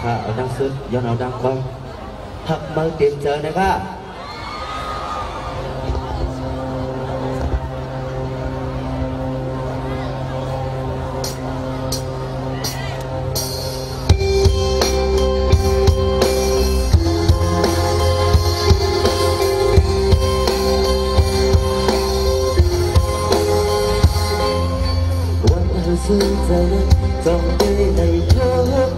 ค่ะเอาดังสุดย้อนเอาดังคอยหักมือเตรียมเจอนะคะซื้อใจจงได้ในเธอ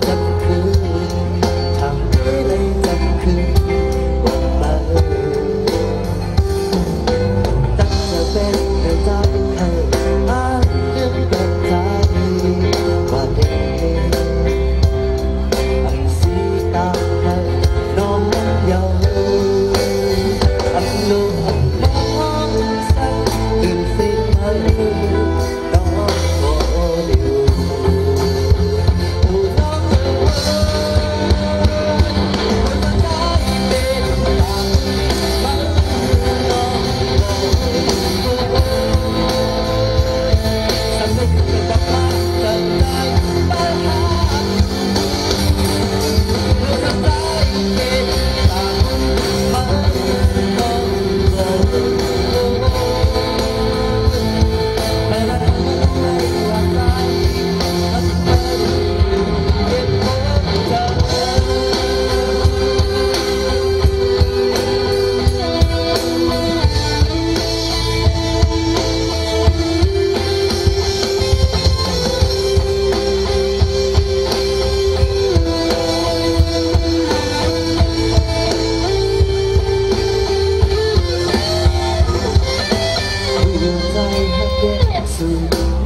จำคืนทำได้ในจำคืนวันมาตั้งจะเป็นเธอใจเธออ้างเรื่องแบบใจว่าเด็กอันสีตาเธอน้องเยาว์อันโลกน้องสั่งตื่นสิ่งให้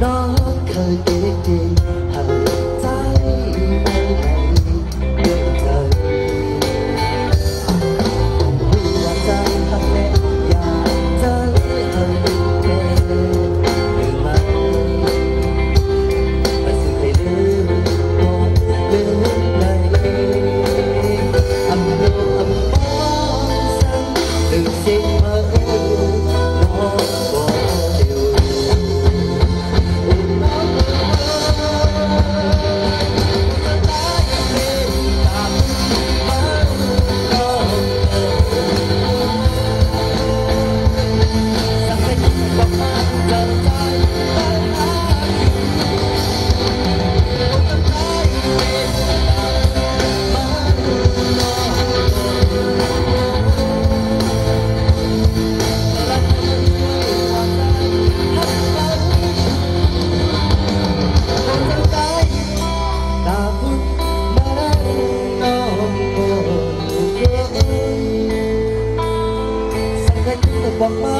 น้องเคยเด็กดีหักใจไม่ได้เด็กเธอหัวใจหักเล็กอยากเจอเธอเด็กหรือไม่ไม่สุดให้ลืมหมดลืมเลยอำลงอำมองซ้ำลืมสิ่งเมื่อน้องบอกมา